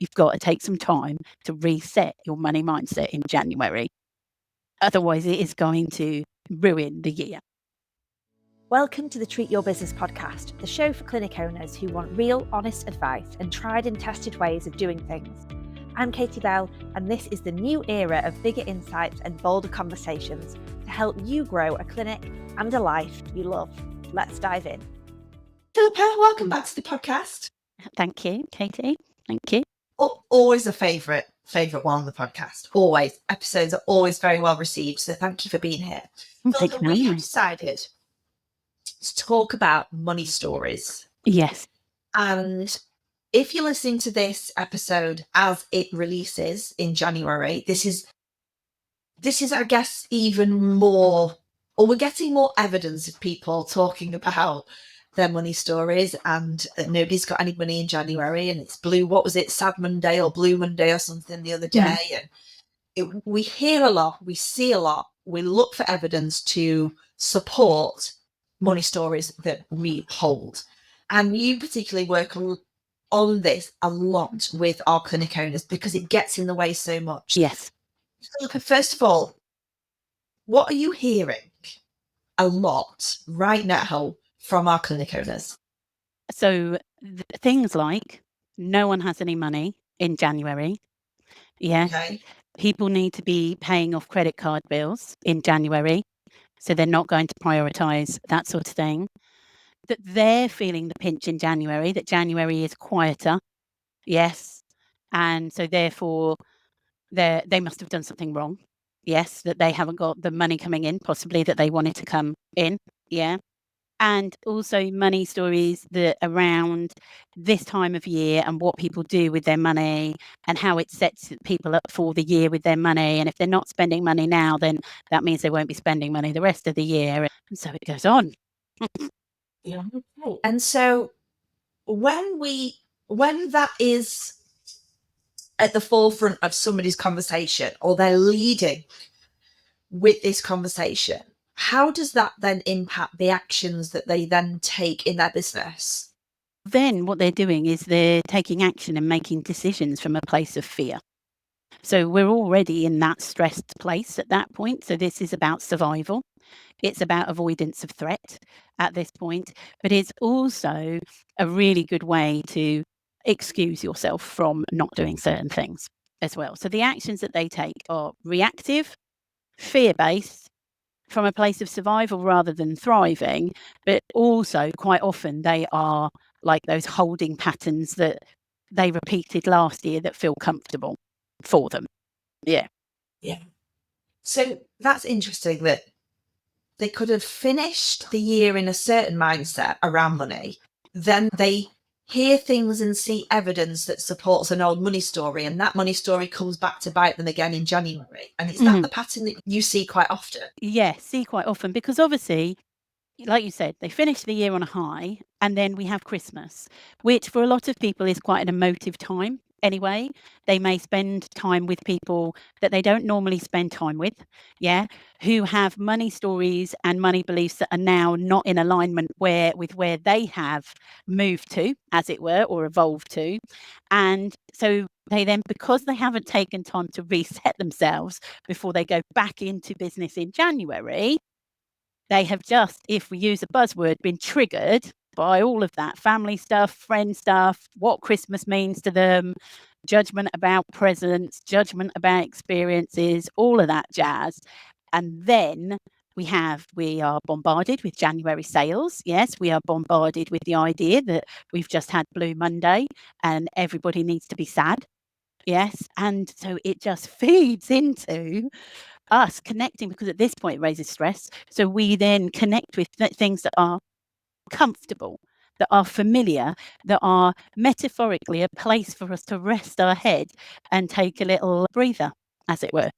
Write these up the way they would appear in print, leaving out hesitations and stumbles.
you've got to take some time to reset your money mindset in January. Otherwise, it is going to ruin the year. Welcome to the Treat Your Business podcast, the show for clinic owners who want real, honest advice and tried and tested ways of doing things. I'm Katie Bell, and this is the new era of bigger insights and bolder conversations to help you grow a clinic and a life you love. Let's dive in. Philippa, welcome back to the podcast. Thank you, Katie. Thank you. Always a favourite one on the podcast. Always. Episodes are always very well received, so thank you for being here. Philippa, we have decided to talk about money stories. Yes. And if you're listening to this episode as it releases in January, this is, I guess, even more, or we're getting more evidence of people talking about their money stories and nobody's got any money in January and it's blue. What was it? Sad Monday or Blue Monday or something the other day. Yeah. And we hear a lot, we see a lot, we look for evidence to support money stories that we hold. And you particularly work on this a lot with our clinic owners because it gets in the way so much. Yes. So, first of all, what are you hearing a lot right now from our clinic owners? So things like no one has any money in January. Yeah. Okay. People need to be paying off credit card bills in January. So they're not going to prioritise that sort of thing. That they're feeling the pinch in January, that January is quieter. Yes. And so therefore they must have done something wrong. Yes. That they haven't got the money coming in, possibly that they wanted to come in. Yeah. And also money stories that around this time of year and what people do with their money and how it sets people up for the year with their money. And if they're not spending money now, then that means they won't be spending money the rest of the year. And so it goes on. Yeah. And so when that is at the forefront of somebody's conversation or they're leading with this conversation, how does that then impact the actions that they then take in their business? Then what they're doing is they're taking action and making decisions from a place of fear. So we're already in that stressed place at that point. So this is about survival. It's about avoidance of threat at this point, but it's also a really good way to excuse yourself from not doing certain things as well. So the actions that they take are reactive, fear-based, from a place of survival rather than thriving, but also quite often they are like those holding patterns that they repeated last year that feel comfortable for them. Yeah. Yeah. So that's interesting that they could have finished the year in a certain mindset around money. Then they hear things and see evidence that supports an old money story, and that money story comes back to bite them again in January. And is that the pattern that you see quite often? Yeah, see quite often, because obviously, like you said, they finish the year on a high and then we have Christmas, which for a lot of people is quite an emotive time. Anyway, they may spend time with people that they don't normally spend time with, yeah, who have money stories and money beliefs that are now not in alignment with where they have moved to, as it were, or evolved to. And so they then, because they haven't taken time to reset themselves before they go back into business in January, they have just, if we use a buzzword, been triggered by all of that family stuff, friend stuff, what Christmas means to them, judgment about presents, judgment about experiences, all of that jazz. And then we are bombarded with January sales. Yes, we are bombarded with the idea that we've just had Blue Monday and everybody needs to be sad. Yes. And so it just feeds into us connecting, because at this point it raises stress. So we then connect with things that are comfortable, that are familiar, that are metaphorically a place for us to rest our head and take a little breather, as it were.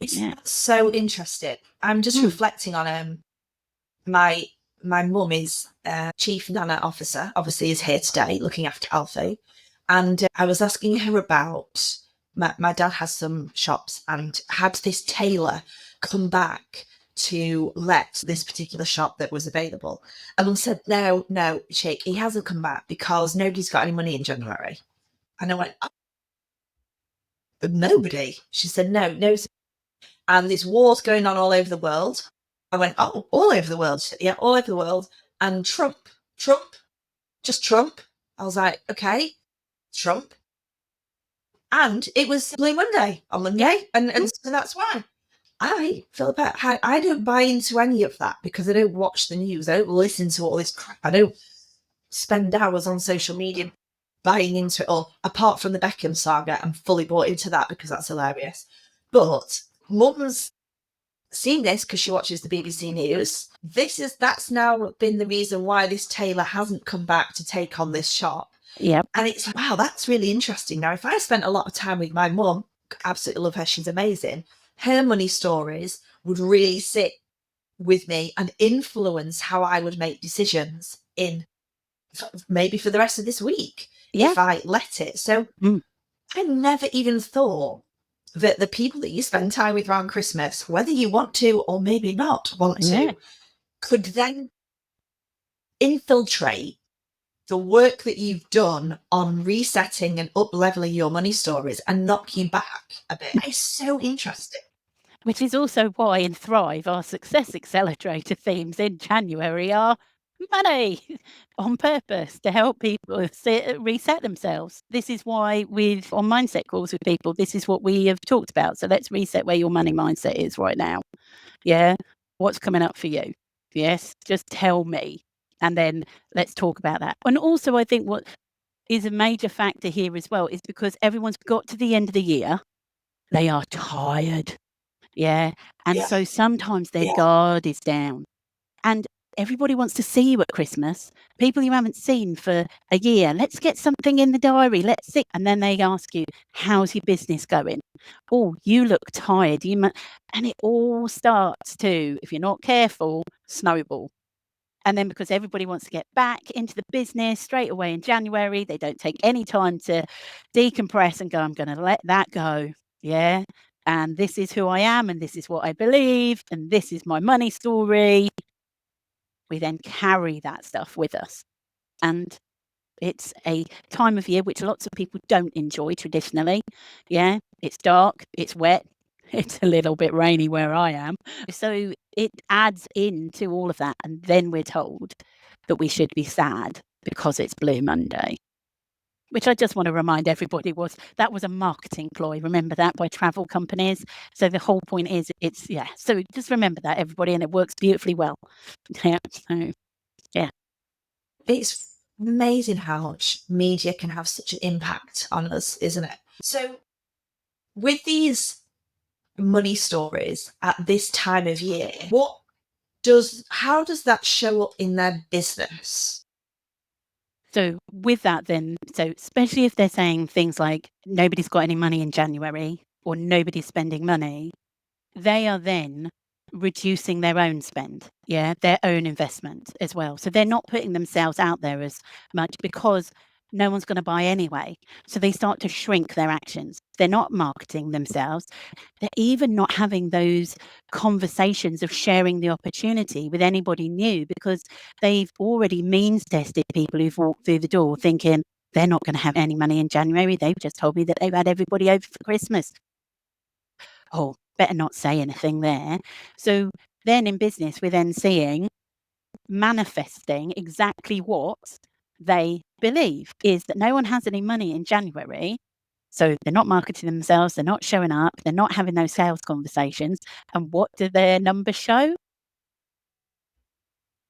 Yeah. So interesting. I'm just reflecting on my mum is chief nana officer, obviously is here today looking after Alfie. And I was asking her about, my dad has some shops and had this tailor come back to let this particular shop that was available. And I said, no, he hasn't come back because nobody's got any money in January. And I went, oh, but nobody. She said, no. And this war's going on all over the world. I went, oh, all over the world. She said, yeah, all over the world. And Trump, just Trump. I was like, okay, Trump. And it was Blue Monday on Monday. And so that's why. Philippa, I don't buy into any of that because I don't watch the news. I don't listen to all this crap. I don't spend hours on social media buying into it all. Apart from the Beckham saga, I'm fully bought into that because that's hilarious. But Mum's seen this because she watches the BBC News. That's now been the reason why this tailor hasn't come back to take on this shop. Yep. And it's like, wow, that's really interesting. Now, if I spent a lot of time with my mum, absolutely love her, she's amazing, her money stories would really sit with me and influence how I would make decisions in maybe for the rest of this week if I let it. So I never even thought that the people that you spend time with around Christmas, whether you want to or maybe not want to, could then infiltrate the work that you've done on resetting and up-leveling your money stories and knock you back a bit. It's so interesting. Which is also why in Thrive, our Success Accelerator themes in January are money on purpose to help people reset themselves. This is why on mindset calls with people, this is what we have talked about. So let's reset where your money mindset is right now. Yeah. What's coming up for you? Yes. Just tell me. And then let's talk about that. And also, I think what is a major factor here as well is because everyone's got to the end of the year, they are tired. Yeah. And so sometimes their guard is down. And everybody wants to see you at Christmas. People you haven't seen for a year. Let's get something in the diary. Let's see. And then they ask you, how's your business going? Oh, you look tired. And it all starts to, if you're not careful, snowball. And then because everybody wants to get back into the business straight away in January, they don't take any time to decompress and go, I'm going to let that go. Yeah. And this is who I am. And this is what I believe. And this is my money story. We then carry that stuff with us. And it's a time of year which lots of people don't enjoy traditionally. Yeah. It's dark. It's wet. It's a little bit rainy where I am. So it adds into all of that. And then we're told that we should be sad because it's Blue Monday, which I just want to remind everybody that was a marketing ploy. Remember that, by travel companies. So the whole point is so just remember that, everybody, and it works beautifully well. Yeah. So, yeah. It's amazing how much media can have such an impact on us, isn't it? So with these money stories at this time of year, how does that show up in their business? So with that then, especially if they're saying things like nobody's got any money in January or nobody's spending money, they are then reducing their own spend, their own investment as well. So they're not putting themselves out there as much because no one's going to buy anyway. So they start to shrink their actions. They're not marketing themselves. They're even not having those conversations of sharing the opportunity with anybody new because they've already means tested people who've walked through the door thinking they're not going to have any money in January. They've just told me that they've had everybody over for Christmas. Oh, better not say anything there. So then in business, we're then seeing manifesting exactly what they believe is that no one has any money in January. So they're not marketing themselves, they're not showing up, they're not having those sales conversations. And what do their numbers show?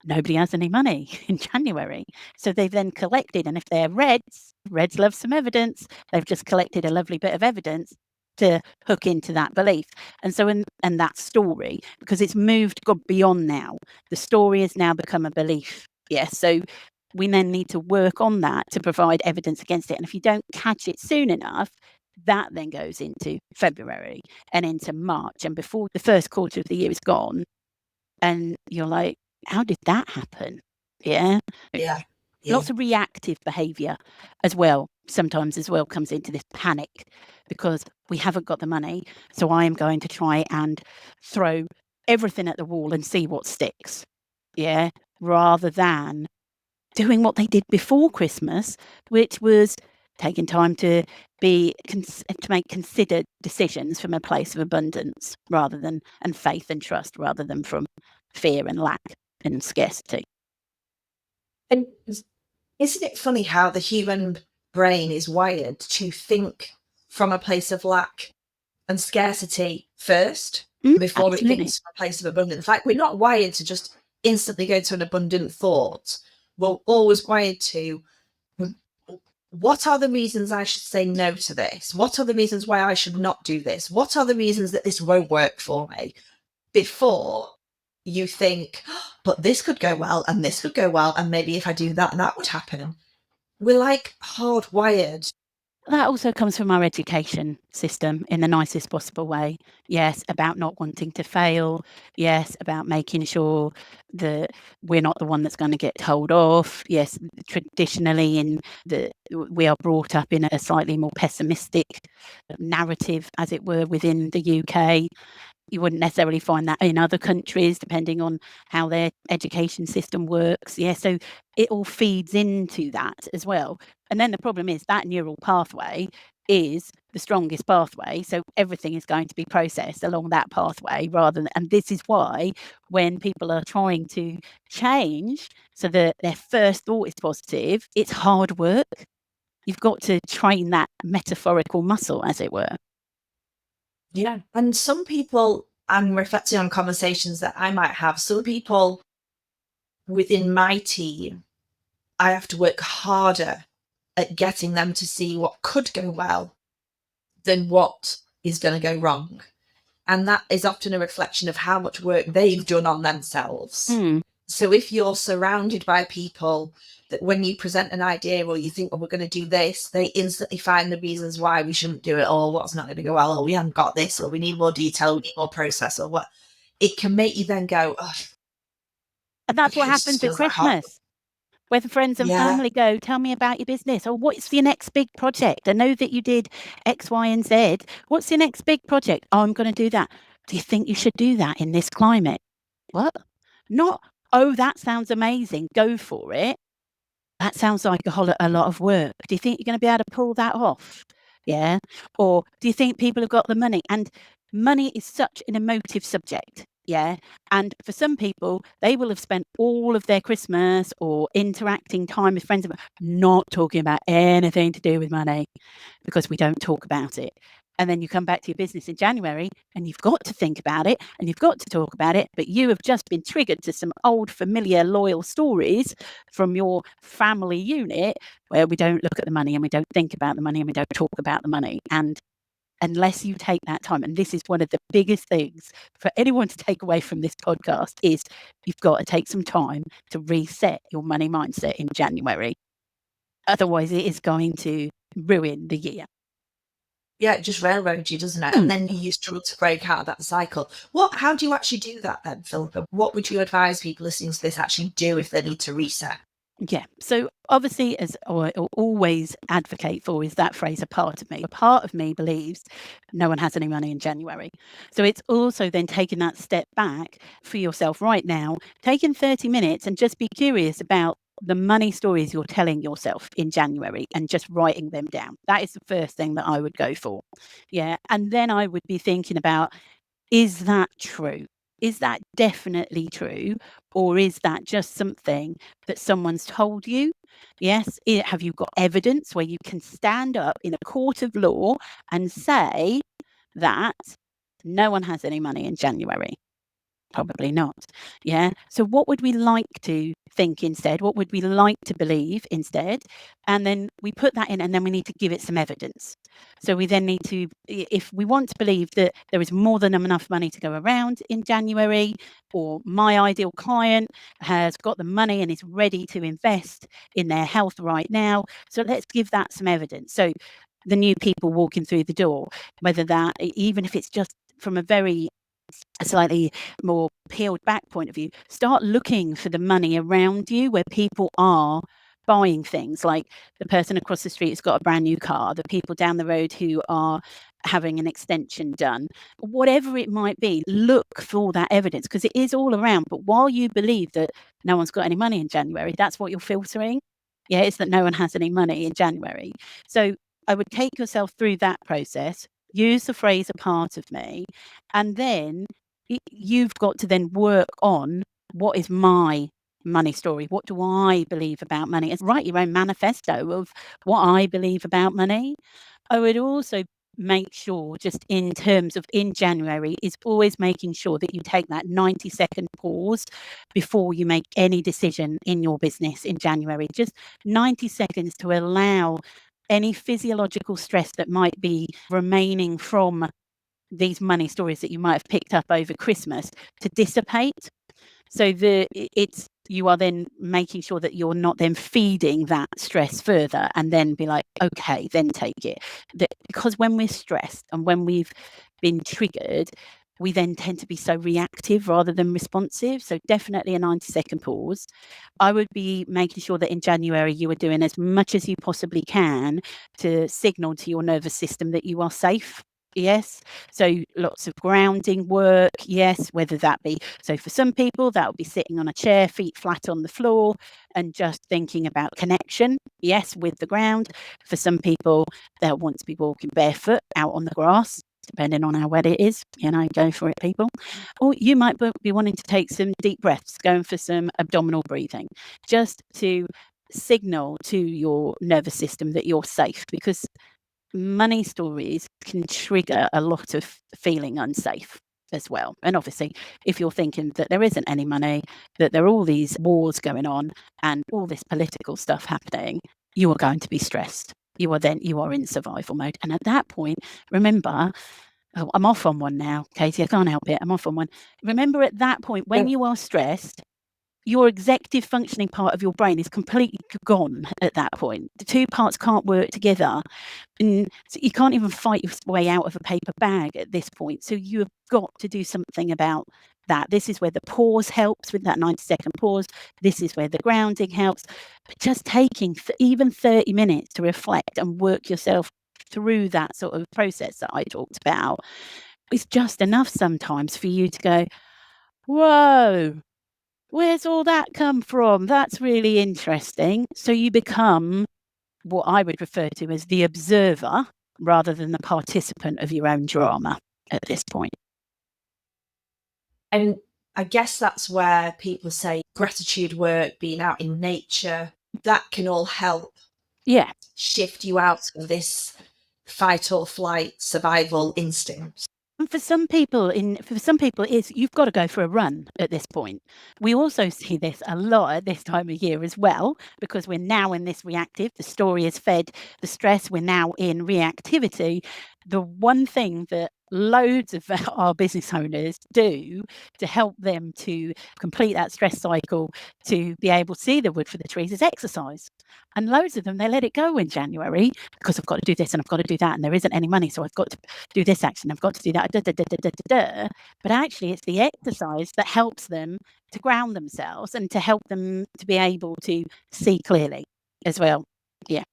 Nobody has any money in January. So they've then collected, and if they're Reds love some evidence, they've just collected a lovely bit of evidence to hook into that belief. And so and that story, because it's gone beyond now. The story has now become a belief. Yes. So we then need to work on that to provide evidence against it. And if you don't catch it soon enough, that then goes into February and into March. And before the first quarter of the year is gone, and you're like, how did that happen? Yeah. Lots of reactive behavior as well. Sometimes as well comes into this panic because we haven't got the money. So I am going to try and throw everything at the wall and see what sticks. Yeah. Rather than doing what they did before Christmas, which was taking time to make considered decisions from a place of abundance and faith and trust, rather than from fear and lack and scarcity. And isn't it funny how the human brain is wired to think from a place of lack and scarcity first before absolutely. it thinks from a place of abundance? Like, we're not wired to just instantly go to an abundant thought. We're always wired to, what are the reasons I should say no to this? What are the reasons why I should not do this? What are the reasons that this won't work for me? Before you think, but this could go well, and this could go well, and maybe if I do that, that would happen. We're like hardwired. That also comes from our education system in the nicest possible way. Yes, about not wanting to fail. Yes, about making sure that we're not the one that's going to get told off. Yes, traditionally we are brought up in a slightly more pessimistic narrative, as it were, within the UK. You wouldn't necessarily find that in other countries, depending on how their education system works. Yeah, so it all feeds into that as well. And then the problem is that neural pathway is the strongest pathway. So everything is going to be processed along that pathway and this is why when people are trying to change so that their first thought is positive, it's hard work. You've got to train that metaphorical muscle, as it were. Yeah. And some people, I'm reflecting on conversations that I might have, some people within my team, I have to work harder at getting them to see what could go well than what is going to go wrong. And that is often a reflection of how much work they've done on themselves. So if you're surrounded by people that when you present an idea or you think, we're going to do this, they instantly find the reasons why we shouldn't do it, or what's not going to go well, or we haven't got this, or we need more detail, we need more process, or what, it can make you then go, and that's what happens at Christmas. Where the friends and family go, tell me about your business, or what's your next big project? I know that you did X, Y, and Z. What's your next big project? Oh, I'm going to do that. Do you think you should do that in this climate? What? Not, oh, that sounds amazing. Go for it. That sounds like a lot of work. Do you think you're going to be able to pull that off? Yeah. Or do you think people have got the money? And money is such an emotive subject. Yeah. And for some people, they will have spent all of their Christmas or interacting time with friends not talking about anything to do with money, because we don't talk about it. And then you come back to your business in January and you've got to think about it and you've got to talk about it, but you have just been triggered to some old, familiar, loyal stories from your family unit where we don't look at the money and we don't think about the money and we don't talk about the money. And unless you take that time, and this is one of the biggest things for anyone to take away from this podcast, is you've got to take some time to reset your money mindset in January. Otherwise, it is going to ruin the year. Yeah, it just railroads you, doesn't it? And then you struggle to break out of that cycle. How do you actually do that then, Philippa? What would you advise people listening to this actually do if they need to reset? Yeah. So obviously, as I always advocate for, is that phrase, a part of me. A part of me believes no one has any money in January. So it's also then taking that step back for yourself right now, taking 30 minutes and just be curious about the money stories you're telling yourself in January and just writing them down. That is the first thing that I would go for. Yeah. And then I would be thinking about, is that true? Is that definitely true? Or is that just something that someone's told you? Yes. Have you got evidence where you can stand up in a court of law and say that no one has any money in January? Probably not. Yeah. So what would we like to think instead? What would we like to believe instead? And then we put that in and then we need to give it some evidence. So we then need to, if we want to believe that there is more than enough money to go around in January, or my ideal client has got the money and is ready to invest in their health right now. So let's give that some evidence. So the new people walking through the door, whether that, even if it's just from a slightly more peeled back point of view, start looking for the money around you where people are buying things. Like the person across the street has got a brand new car, the people down the road who are having an extension done, whatever it might be. Look for that evidence, because it is all around. But while you believe that no one's got any money in January, that's what you're filtering. Yeah, it's that no one has any money in January. So I would take yourself through that process, use the phrase a part of me, and then you've got to then work on what is my money story? What do I believe about money? It's write your own manifesto of what I believe about money. I would also make sure, just in terms of in January, is always making sure that you take that 90-second pause before you make any decision in your business in January. Just 90 seconds to allow any physiological stress that might be remaining from these money stories that you might have picked up over Christmas to dissipate. So you are then making sure that you're not then feeding that stress further and then be like, okay, then take it. Because when we're stressed and when we've been triggered, we then tend to be so reactive rather than responsive. So definitely a 90-second pause. I would be making sure that in January you are doing as much as you possibly can to signal to your nervous system that you are safe. Yes. So lots of grounding work. Yes. Whether that be, so for some people, that will be sitting on a chair, feet flat on the floor and just thinking about connection. Yes. With the ground. For some people, they'll want to be walking barefoot out on the grass, depending on how wet it is. Go for it, people. Or you might be wanting to take some deep breaths, going for some abdominal breathing, just to signal to your nervous system that you're safe, because money stories can trigger a lot of feeling unsafe as well. And obviously, if you're thinking that there isn't any money, that there are all these wars going on and all this political stuff happening, you are going to be stressed. You are in survival mode. And at that point, remember, I'm off on one now, Katie, I can't help it. I'm off on one. Remember, at that point, when you are stressed, your executive functioning part of your brain is completely gone at that point. The two parts can't work together. And so you can't even fight your way out of a paper bag at this point. So you have got to do something about that. This is where the pause helps with that 90-second pause. This is where the grounding helps. But just taking even 30 minutes to reflect and work yourself through that sort of process that I talked about is just enough sometimes for you to go, whoa, where's all that come from? That's really interesting. So you become what I would refer to as the observer rather than the participant of your own drama at this point. And I guess that's where people say gratitude work, being out in nature, that can all help shift you out of this fight or flight survival instinct. And for some people, it's you've got to go for a run at this point. We also see this a lot at this time of year as well, because we're now in this reactive. The story is fed the stress. We're now in reactivity. The one thing that loads of our business owners do to help them to complete that stress cycle, to be able to see the wood for the trees, is exercise. And loads of them, they let it go in January because I've got to do this and I've got to do that, and there isn't any money, so I've got to do this action, I've got to do that. But actually, it's the exercise that helps them to ground themselves and to help them to be able to see clearly as well. Yeah.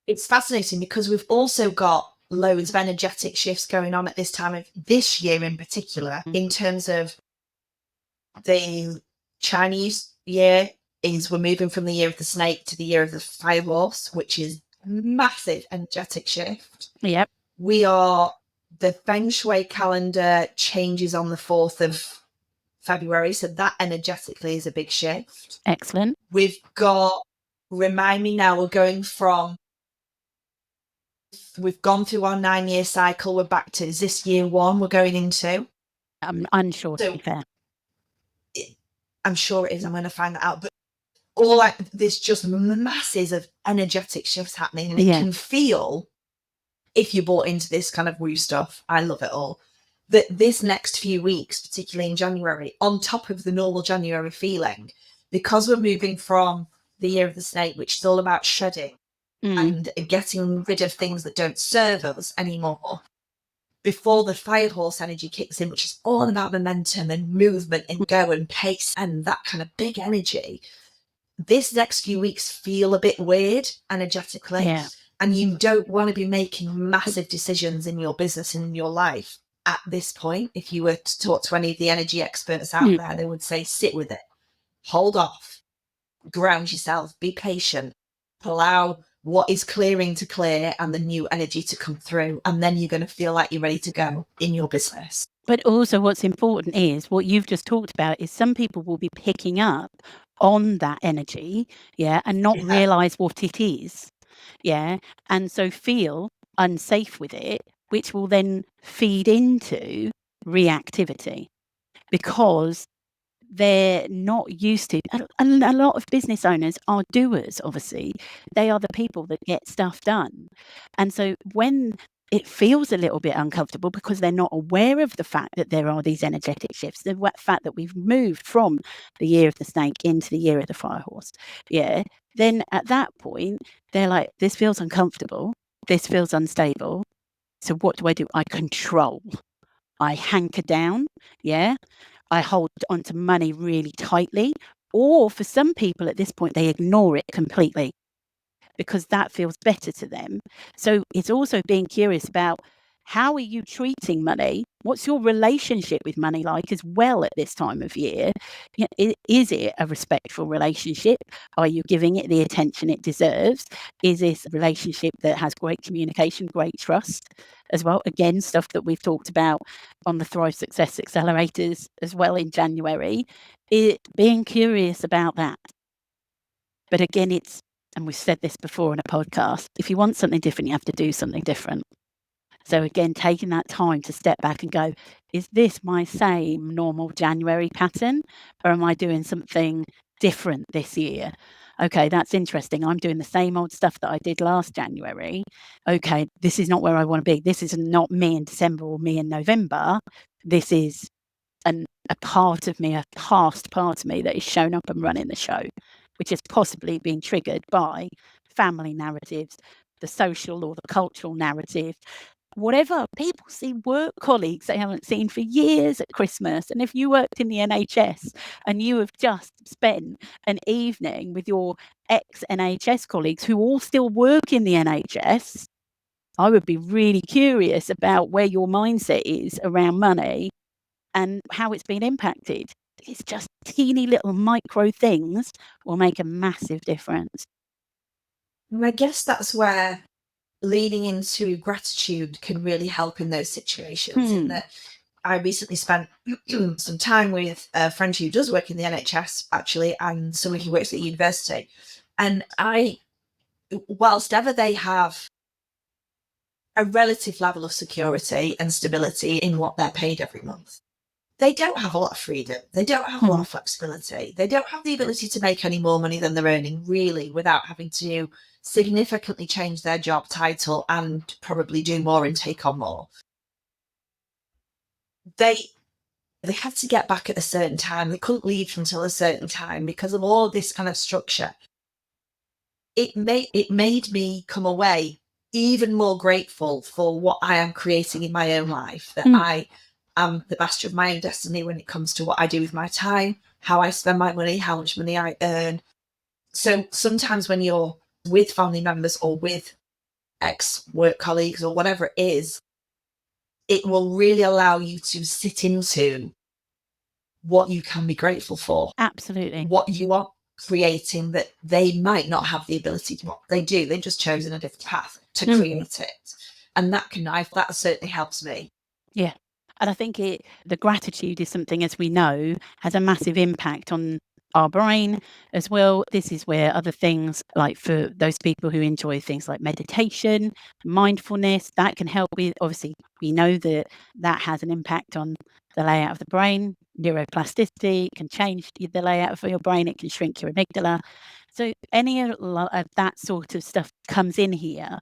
It's fascinating because we've also got loads of energetic shifts going on at this time of this year in particular, in terms of the Chinese year is we're moving from the year of the snake to the year of the fire horse, which is massive energetic shift. Yep. The Feng Shui calendar changes on the 4th of February, so that energetically is a big shift. Excellent. We've got, remind me now, we've gone through our 9-year cycle. We're back to, is this year 1 we're going into? I'm unsure, to be fair. I'm sure it is. I'm going to find that out. But there's just masses of energetic shifts happening. And it can feel, if you bought into this kind of woo stuff, I love it all, that this next few weeks, particularly in January, on top of the normal January feeling, because we're moving from the year of the snake, which is all about shedding and getting rid of things that don't serve us anymore, before the fire horse energy kicks in, which is all about momentum and movement and go and pace and that kind of big energy, this next few weeks feel a bit weird energetically. Yeah. And you don't want to be making massive decisions in your business and in your life at this point. If you were to talk to any of the energy experts out there, they would say, sit with it, hold off, ground yourself, be patient, allow what is clearing to clear and the new energy to come through. And then you're going to feel like you're ready to go in your business. But also what's important is what you've just talked about is some people will be picking up on that energy, and not realize what it is, and so feel unsafe with it, which will then feed into reactivity because they're not used to. A lot of business owners are doers, obviously. They are the people that get stuff done. And so when it feels a little bit uncomfortable because they're not aware of the fact that there are these energetic shifts, the fact that we've moved from the year of the snake into the year of the fire horse, then at that point, they're like, this feels uncomfortable. This feels unstable. So what do? I control. I hanker down. I hold onto money really tightly. Or for some people at this point, they ignore it completely because that feels better to them. So it's also being curious about how are you treating money? What's your relationship with money like as well at this time of year? Is it a respectful relationship? Are you giving it the attention it deserves? Is this a relationship that has great communication, great trust as well? Again, stuff that we've talked about on the Thrive Success Accelerators as well in January. Being curious about that. But again, and we've said this before in a podcast, if you want something different, you have to do something different. So again, taking that time to step back and go, is this my same normal January pattern, or am I doing something different this year? Okay, that's interesting. I'm doing the same old stuff that I did last January. Okay, this is not where I want to be. This is not me in December or me in November. This is a part of me, a past part of me that is shown up and running the show, which is possibly being triggered by family narratives, the social or the cultural narrative, whatever. People see work colleagues they haven't seen for years at Christmas. And if you worked in the NHS and you have just spent an evening with your ex-NHS colleagues who all still work in the NHS, I would be really curious about where your mindset is around money and how it's been impacted. It's just teeny little micro things will make a massive difference. And I guess that's where leaning into gratitude can really help in those situations. In that I recently spent some time with a friend who does work in the NHS, actually, and someone who works at university. And whilst ever they have a relative level of security and stability in what they're paid every month, they don't have a lot of freedom. They don't have a lot of flexibility. They don't have the ability to make any more money than they're earning, really, without having to significantly change their job title and probably do more and take on more. They had to get back at a certain time. They couldn't leave until a certain time because of all this kind of structure. It made me come away even more grateful for what I am creating in my own life, that I am the master of my own destiny when it comes to what I do with my time, how I spend my money, how much money I earn. So sometimes when you're with family members or with ex-work colleagues or whatever it is, it will really allow you to sit into what you can be grateful for. Absolutely. What you are creating that they might not have the ability to. They do. They've just chosen a different path to create it. And that certainly helps me. Yeah. And I think the gratitude is something, as we know, has a massive impact on our brain as well. This is where other things, like for those people who enjoy things like meditation, mindfulness, that can help with. Obviously, we know that has an impact on the layout of the brain. Neuroplasticity can change the layout of your brain. It can shrink your amygdala. So any of that sort of stuff comes in here.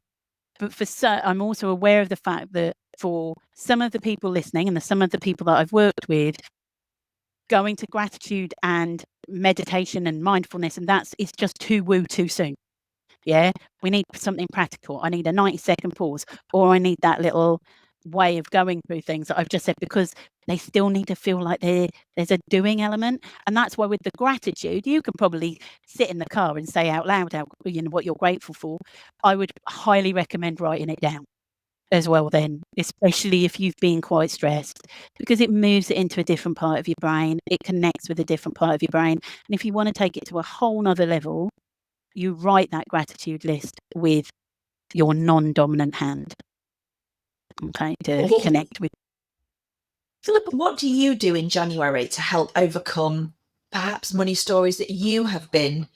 But I'm also aware of the fact that for some of the people listening and some of the people that I've worked with, going to gratitude and meditation and mindfulness, and it's just too woo too soon. Yeah, we need something practical. I need a 90-second pause, or I need that little way of going through things that I've just said, because they still need to feel like there's a doing element. And that's why with the gratitude, you can probably sit in the car and say out loud what you're grateful for. I would highly recommend writing it down. as well then, especially if you've been quite stressed, because it moves it into a different part of your brain. It connects with a different part of your brain. And if you want to take it to a whole nother level, you write that gratitude list with your non-dominant hand. Okay, to connect with. Philippa, what do you do in January to help overcome perhaps money stories that you have been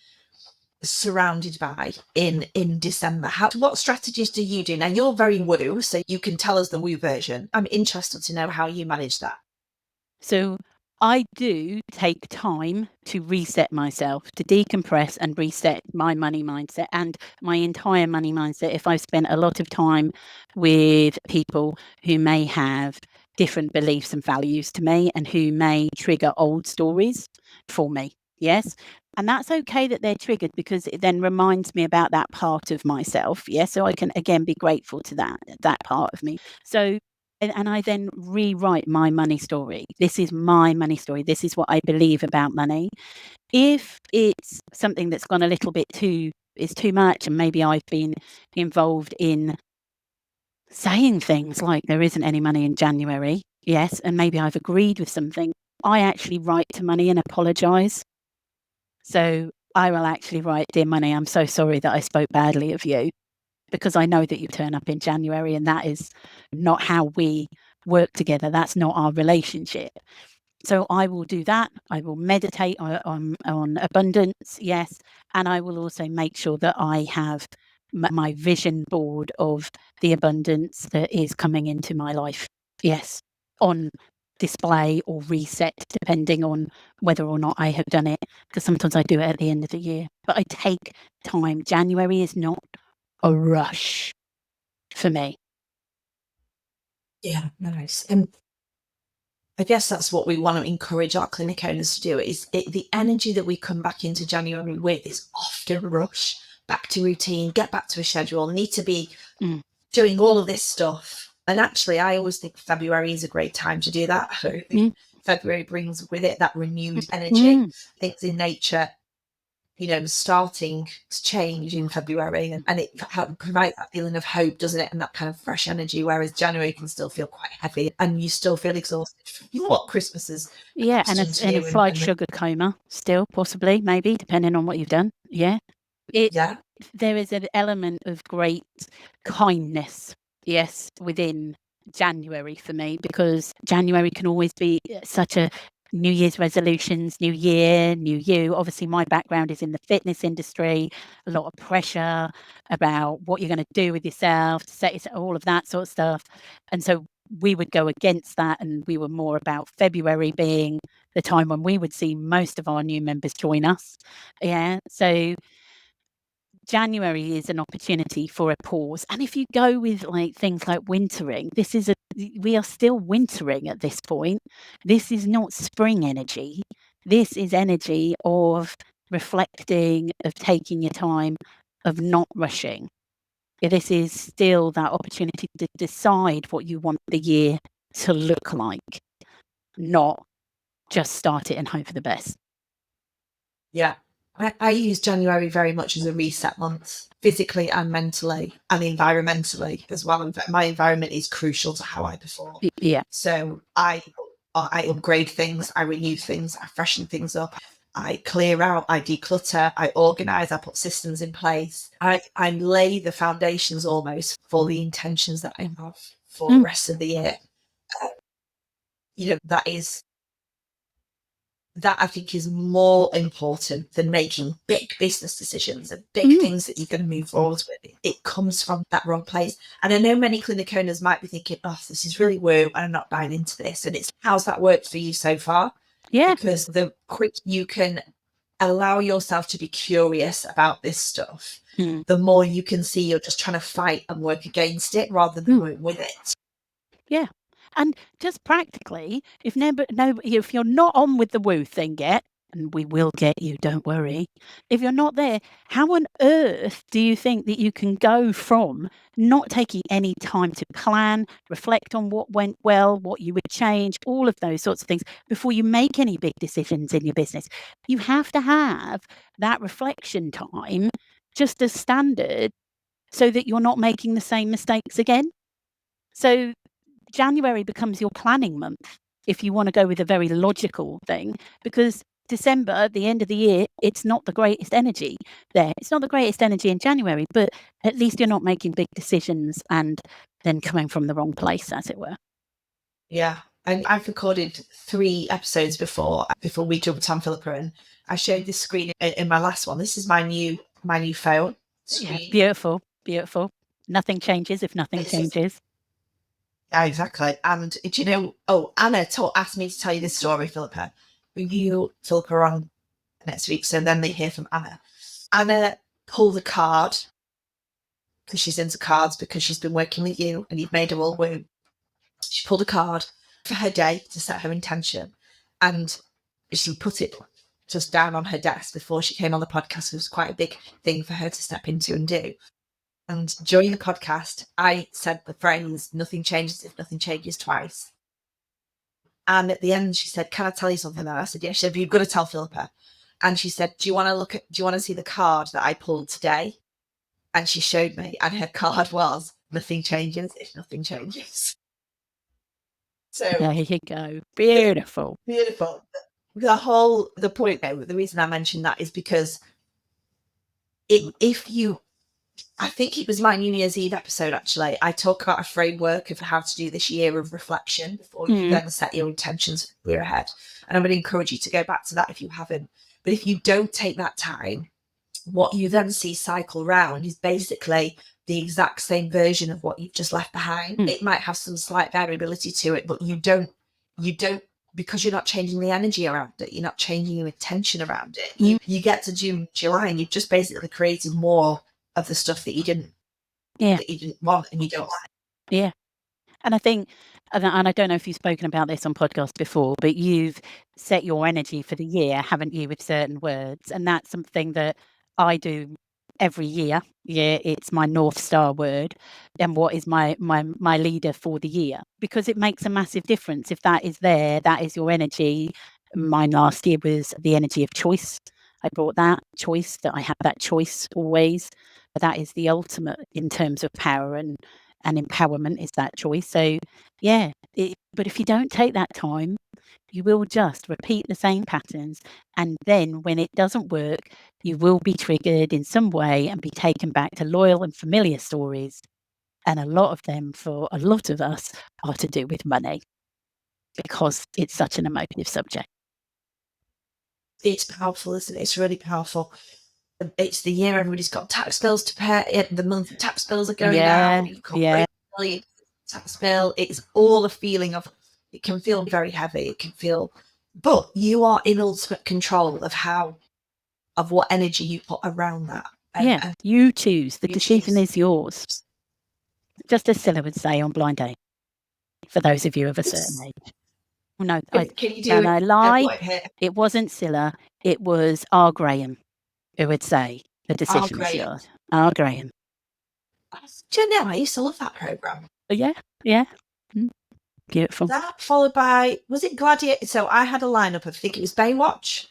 surrounded by in December? What strategies do you do? Now, you're very woo, so you can tell us the woo version. I'm interested to know how you manage that. So I do take time to reset myself, to decompress and reset my money mindset and my entire money mindset. If I've spent a lot of time with people who may have different beliefs and values to me and who may trigger old stories for me. Yes. And that's okay that they're triggered, because it then reminds me about that part of myself. Yes. So I can again be grateful to that part of me. So and I then rewrite my money story. This is my money story. This is what I believe about money. If it's something that's gone a little bit too much, and maybe I've been involved in saying things like there isn't any money in January, yes, and maybe I've agreed with something, I actually write to money and apologise. So I will actually write, "Dear money, I'm so sorry that I spoke badly of you, because I know that you turn up in January and that is not how we work together. That's not our relationship." So I will do that. I will meditate on abundance, yes, and I will also make sure that I have my vision board of the abundance that is coming into my life, yes, on display or reset, depending on whether or not I have done it, because sometimes I do it at the end of the year. But I take time. January is not a rush for me. Yeah, nice. And I guess that's what we want to encourage our clinic owners to do. The energy that we come back into January with is often a rush back to routine, get back to a schedule, need to be doing all of this stuff. And actually, I always think February is a great time to do that. I think February brings with it that renewed energy. Things in nature, starting to change in February, and it provides that feeling of hope, doesn't it? And that kind of fresh energy, whereas January can still feel quite heavy and you still feel exhausted. You know what, Christmas is and a fried sugar coma still, possibly, maybe, depending on what you've done. There is an element of great kindness, yes, within January for me, because January can always be such a New Year's resolutions, new year, new you. Obviously, my background is in the fitness industry, a lot of pressure about what you're going to do with yourself, to set yourself, all of that sort of stuff. And so we would go against that, and we were more about February being the time when we would see most of our new members join us. Yeah. So January is an opportunity for a pause. And if you go with like things like wintering, we are still wintering at this point. This is not spring energy. This is energy of reflecting, of taking your time, of not rushing. This is still that opportunity to decide what you want the year to look like, not just start it and hope for the best. Yeah. I use January very much as a reset month, physically and mentally and environmentally as well. In fact, my environment is crucial to how I perform. Yeah. So I upgrade things, I renew things, I freshen things up, I clear out, I declutter, I organise, I put systems in place. I lay the foundations almost for the intentions that I have for the rest of the year. That I think is more important than making big business decisions and big things that you're going to move forward with. It comes from that wrong place. And I know many clinic owners might be thinking, "Oh, this is really woo, and I'm not buying into this." And how's that worked for you so far? Yeah. Because the quick you can allow yourself to be curious about this stuff, the more you can see you're just trying to fight and work against it rather than work with it. Yeah. And just practically, if you're not on with the woo thing yet, and we will get you, don't worry. If you're not there, how on earth do you think that you can go from not taking any time to plan, reflect on what went well, what you would change, all of those sorts of things before you make any big decisions in your business? You have to have that reflection time just as standard, so that you're not making the same mistakes again. So January becomes your planning month if you want to go with a very logical thing, because December, at the end of the year, it's not the greatest energy there. It's not the greatest energy in January, but at least you're not making big decisions and then coming from the wrong place, as it were. Yeah. And I've recorded 3 episodes before we jumped on Philippa, and I showed this screen in my last one. This is my new phone screen. Yeah, beautiful, beautiful. Nothing changes if nothing changes. Yeah, exactly. And do you know, Anna asked me to tell you this story, Philippa. You, Philippa, are on next week, so then they hear from Anna. Anna pulled a card, because she's into cards, because she's been working with you and you've made her all woo. She pulled a card for her day to set her intention, and she put it just down on her desk before she came on the podcast. It was quite a big thing for her to step into and do. And during the podcast, I said the phrase, "Nothing changes if nothing changes," twice. And at the end, she said, "Can I tell you something?" And I said, "Yes." She said, "You've got to tell Philippa." And she said, do you want to see the card that I pulled today? And she showed me, and her card was, "Nothing changes if nothing changes." So there you go. Beautiful. Beautiful. The point though, the reason I mentioned that is because I think it was my New Year's Eve episode, actually. I talk about a framework of how to do this year of reflection before you then set your intentions for the year ahead. And I'm going to encourage you to go back to that if you haven't. But if you don't take that time, what you then see cycle round is basically the exact same version of what you've just left behind. It might have some slight variability to it, but you don't, because you're not changing the energy around it, you're not changing your intention around it. You get to June, July, and you've just basically created more of the stuff that you didn't want and you don't like. Yeah. And I think, and I don't know if you've spoken about this on podcasts before, but you've set your energy for the year, haven't you, with certain words? And that's something that I do every year. Yeah, it's my North Star word, and what is my leader for the year, because it makes a massive difference. If that is there, that is your energy. Mine last year was the energy of choice. I brought that choice, that I have that choice always. But that is the ultimate in terms of power and empowerment, is that choice. So yeah, but if you don't take that time, you will just repeat the same patterns, and then when it doesn't work, you will be triggered in some way and be taken back to loyal and familiar stories. And a lot of them, for a lot of us, are to do with money, because it's such an emotive subject. It's powerful, isn't it? It's really powerful. It's the year everybody's got tax bills to pay. The month tax bills are going out. You've got tax bill. It's all a feeling of, it can feel very heavy. It can feel, but you are in ultimate control of what energy you put around that. You choose. The decision is yours. Just as Scylla would say on Blind Date, for those of you of a certain age. No, I lie. It wasn't Scylla. It was R. Graham who would say the decision is yours. R. Graham. Do you know, I used to love that programme. Yeah. Beautiful. That followed by, was it Gladiator? So I had a lineup of, I think it was Baywatch,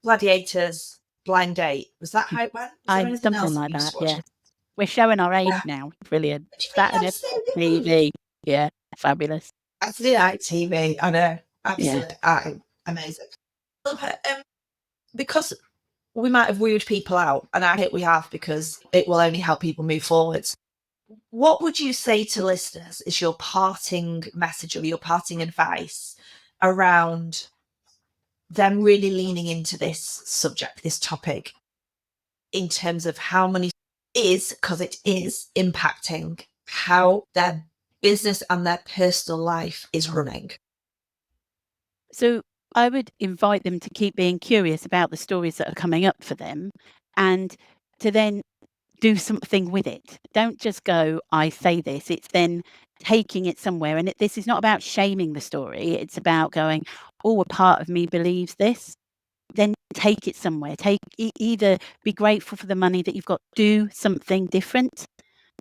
Gladiators, Blind Date. Was that how it went? Something like that, yeah. We're showing our age now. Brilliant. Saturday TV. Yeah, fabulous. Saturday night TV, I know. Absolutely. Amazing. Because we might have wooed people out, and I hope we have, because it will only help people move forwards. What would you say to listeners is your parting message or your parting advice around them really leaning into this subject, this topic, in terms of how money is, because it is impacting how their business and their personal life is running? So I would invite them to keep being curious about the stories that are coming up for them, and to then do something with it. Don't just go, I say this. It's then taking it somewhere. And this is not about shaming the story. It's about going, oh, a part of me believes this. Then take it somewhere. Either be grateful for the money that you've got, do something different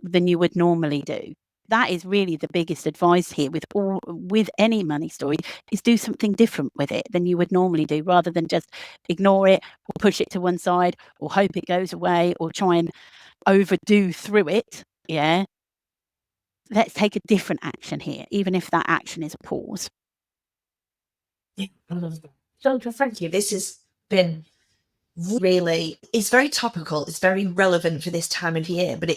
than you would normally do. That is really the biggest advice here with any money story, is do something different with it than you would normally do, rather than just ignore it or push it to one side or hope it goes away or try and overdo through it. Yeah. let's take a different action here, even if that action is a pause. Yeah, I love that. Jonathan, thank you. This has been really, it's very topical. It's very relevant for this time of year, but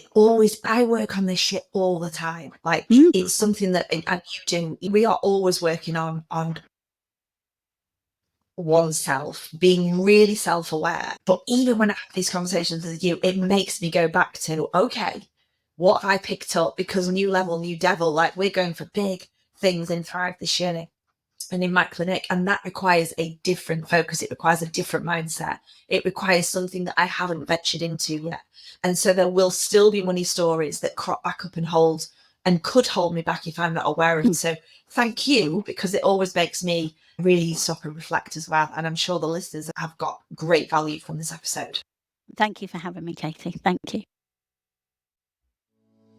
I work on this shit all the time. Like it's something that, and you do, we are always working on oneself, being really self-aware. But even when I have these conversations with you, it makes me go back to, okay, what I picked up, because new level, new devil, like we're going for big things in Thrive this year and in my clinic, and that requires a different focus. It requires a different mindset. It requires something that I haven't ventured into yet. And so there will still be money stories that crop back up and could hold me back if I'm not aware of it. So thank you, because it always makes me really stop and reflect as well. And I'm sure the listeners have got great value from this episode. Thank you for having me, Katie. Thank you.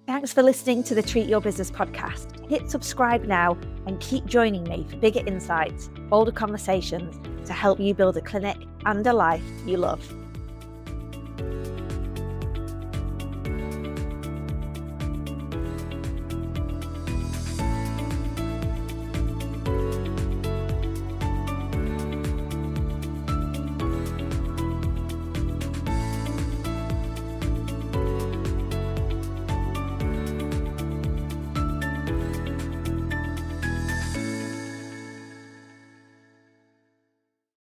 Thanks for listening to the Treat Your Business podcast. Hit subscribe now and keep joining me for bigger insights, bolder conversations to help you build a clinic and a life you love.